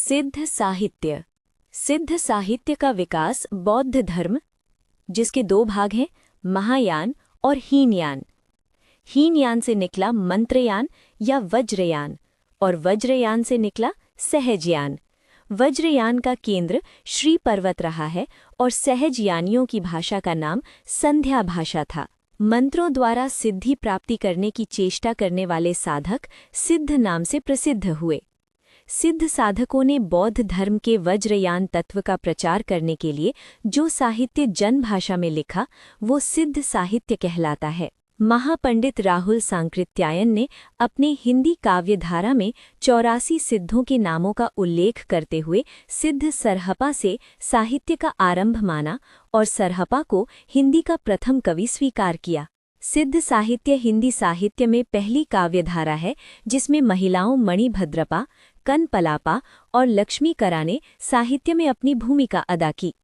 सिद्ध साहित्य। सिद्ध साहित्य का विकास बौद्ध धर्म, जिसके दो भाग हैं, महायान और हीनयान। हीनयान से निकला मंत्रयान या वज्रयान और वज्रयान से निकला सहजयान। वज्रयान का केंद्र श्री पर्वत रहा है और सहजयानियों की भाषा का नाम संध्या भाषा था। मंत्रों द्वारा सिद्धि प्राप्ति करने की चेष्टा करने वाले साधक सिद्ध नाम से प्रसिद्ध हुए। सिद्ध साधकों ने बौद्ध धर्म के वज्रयान तत्व का प्रचार करने के लिए जो साहित्य जनभाषा में लिखा वो सिद्ध साहित्य कहलाता है। महापंडित राहुल सांकृत्यायन ने अपने हिंदी काव्यधारा में 84 सिद्धों के नामों का उल्लेख करते हुए सिद्ध सरहपा से साहित्य का आरंभ माना और सरहपा को हिंदी का प्रथम कवि स्वीकार किया। सिद्ध साहित्य हिंदी साहित्य में पहली काव्यधारा है जिसमें महिलाओं मणिभद्रपा, कनपलापा और लक्ष्मीकरा ने साहित्य में अपनी भूमिका अदा की।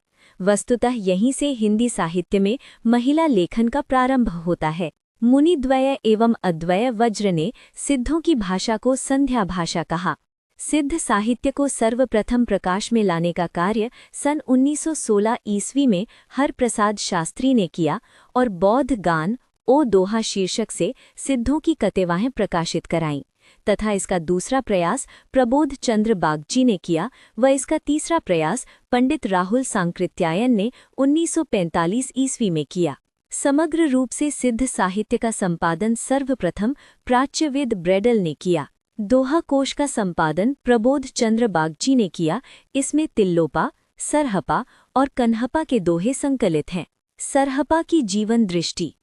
वस्तुतः यहीं से हिंदी साहित्य में महिला लेखन का प्रारंभ होता है। मुनिद्वय एवं अद्वय वज्र ने सिद्धों की भाषा को संध्या भाषा कहा। सिद्ध साहित्य को सर्वप्रथम प्रकाश में लाने का कार्य सन 1916 ईस्वी में हरप्रसाद शास्त्री ने किया और बौद्ध गान ओ दोहा शीर्षक से सिद्धों की कतेवाहें प्रकाशित कराईं तथा इसका दूसरा प्रयास प्रबोध चंद्र बागजी ने किया व इसका तीसरा प्रयास पंडित राहुल सांकृत्यायन ने 1945 ईस्वी में किया। समग्र रूप से सिद्ध साहित्य का संपादन सर्वप्रथम प्राच्यविद ब्रेडल ने किया। दोहा कोश का संपादन प्रबोध चंद्र बागजी ने किया। इसमें तिल्लोपा, सरहपा और कन्हपा के दोहे संकलित हैं। सरहपा की जीवन दृष्टि,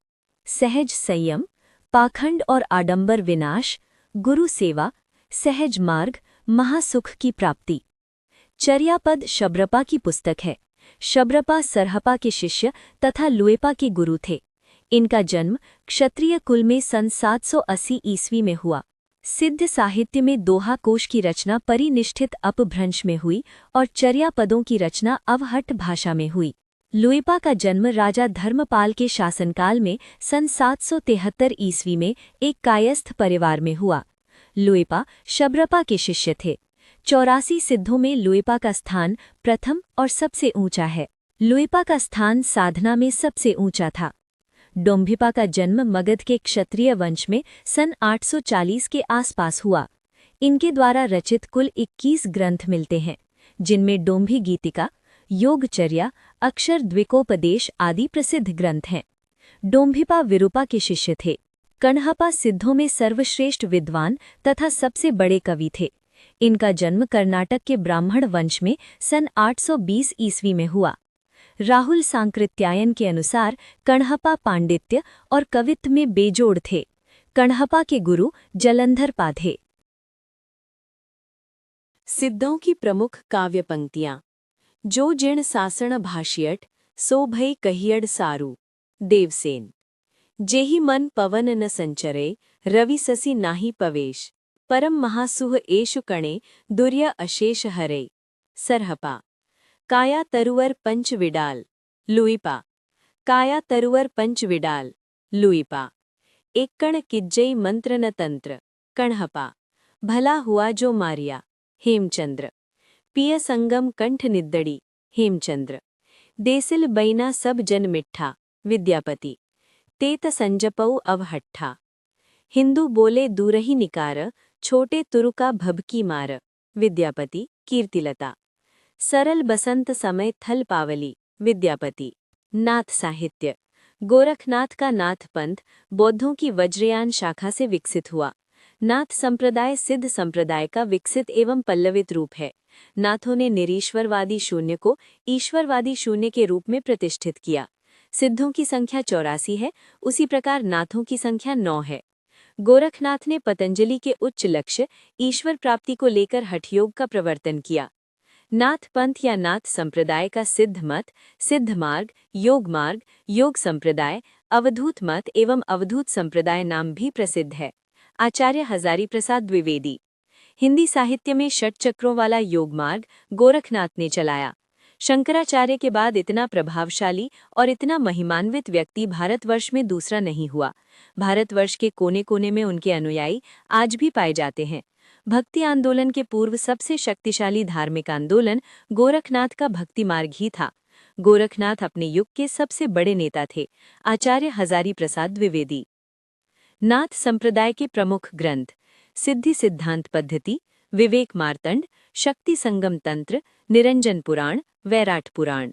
सहज संयम, पाखंड और आडंबर विनाश, गुरु सेवा, सहज मार्ग, महासुख की प्राप्ति। चर्यापद शबरपा की पुस्तक है। शबरपा सरहपा के शिष्य तथा लुएपा के गुरु थे। इनका जन्म क्षत्रिय कुल में सन 780 ईस्वी में हुआ। सिद्ध साहित्य में दोहा कोश की रचना परिनिष्ठित अपभ्रंश में हुई और चर्यापदों की रचना अवहट्ट भाषा में हुई। लुएपा का जन्म राजा धर्मपाल के शासनकाल में सन 773 ईस्वी में एक कायस्थ परिवार में हुआ। लुएपा शबरपा के शिष्य थे। 84 सिद्धों में लुएपा का स्थान प्रथम और सबसे ऊंचा है। लुएपा का स्थान साधना में सबसे ऊंचा था। डोम्भिपा का जन्म मगध के क्षत्रिय वंश में सन 840 के आसपास हुआ। इनके द्वारा रचित कुल 21 ग्रंथ मिलते हैं, जिनमें डोम्भी गीतिका, योगचर्या, अक्षर द्विकोपदेश आदि प्रसिद्ध ग्रंथ हैं। डोम्भिपा विरूपा के शिष्य थे। कण्हपा सिद्धों में सर्वश्रेष्ठ विद्वान तथा सबसे बड़े कवि थे। इनका जन्म कर्नाटक के ब्राह्मण वंश में सन 820 ईस्वी में हुआ। राहुल सांकृत्यायन के अनुसार कण्हपा पांडित्य और कवित्व में बेजोड़ थे। कण्हपा के गुरु जलंधर पाधे। सिद्धों की प्रमुख काव्य पंक्तियां। जो जिण सासण भाष्यट सो भई कहियड़ सारू। देवसेन। जेहि मन पवन न संचरे रवि ससी नाही पवेश। परम महासुह एषु कणे दुर्य अशेष हरे। सरहपा। काया तरुवर पंच विडाल। लुइपा। काया तरुवर पंच विडाल। लुइपा। एक कण किज्जई मंत्र न तंत्र। कण्हपा। भला हुआ जो मारिया। हेमचंद्र। पिय संगम कंठ निद्दड़ी। हेमचंद्र। देसिल बैना सब जन मिठ्ठा। विद्यापति। तेत संजपऊ अवहट्ठा। हिंदू बोले दूरही निकार छोटे तुरुका भबकी मार। विद्यापति। कीर्तिलता। सरल बसंत समय थल पावली। विद्यापति। नाथ साहित्य। गोरखनाथ का नाथ पंथ बौद्धों की वज्रयान शाखा से विकसित हुआ। नाथ संप्रदाय सिद्ध संप्रदाय का विकसित एवं पल्लवित रूप है। नाथों ने निरीश्वरवादी शून्य को ईश्वरवादी शून्य के रूप में प्रतिष्ठित किया। सिद्धों की संख्या 84 है, उसी प्रकार नाथों की संख्या 9 है। गोरखनाथ ने पतंजलि के उच्च लक्ष्य ईश्वर प्राप्ति को लेकर हठयोग का प्रवर्तन किया। नाथ पंथ या नाथ संप्रदाय का सिद्ध मत, सिद्ध मार्ग, योग संप्रदाय, अवधूत मत एवं अवधूत संप्रदाय नाम भी प्रसिद्ध है। आचार्य हजारी प्रसाद द्विवेदी। हिंदी साहित्य में षट चक्रों वाला योग मार्ग गोरखनाथ ने चलाया। शंकराचार्य के बाद इतना प्रभावशाली और इतना महिमान्वित व्यक्ति भारतवर्ष में दूसरा नहीं हुआ। भारतवर्ष के कोने कोने में उनके अनुयायी आज भी पाए जाते हैं। भक्ति आंदोलन के पूर्व सबसे शक्तिशाली धार्मिक आंदोलन गोरखनाथ का भक्ति मार्ग ही था। गोरखनाथ अपने युग के सबसे बड़े नेता थे, आचार्य हजारी प्रसाद द्विवेदी। नाथ संप्रदाय के प्रमुख ग्रंथ सिद्धि सिद्धांत पद्धति, विवेक मार्तंड, शक्ति संगम तंत्र, निरंजन पुराण, वैराट पुराण।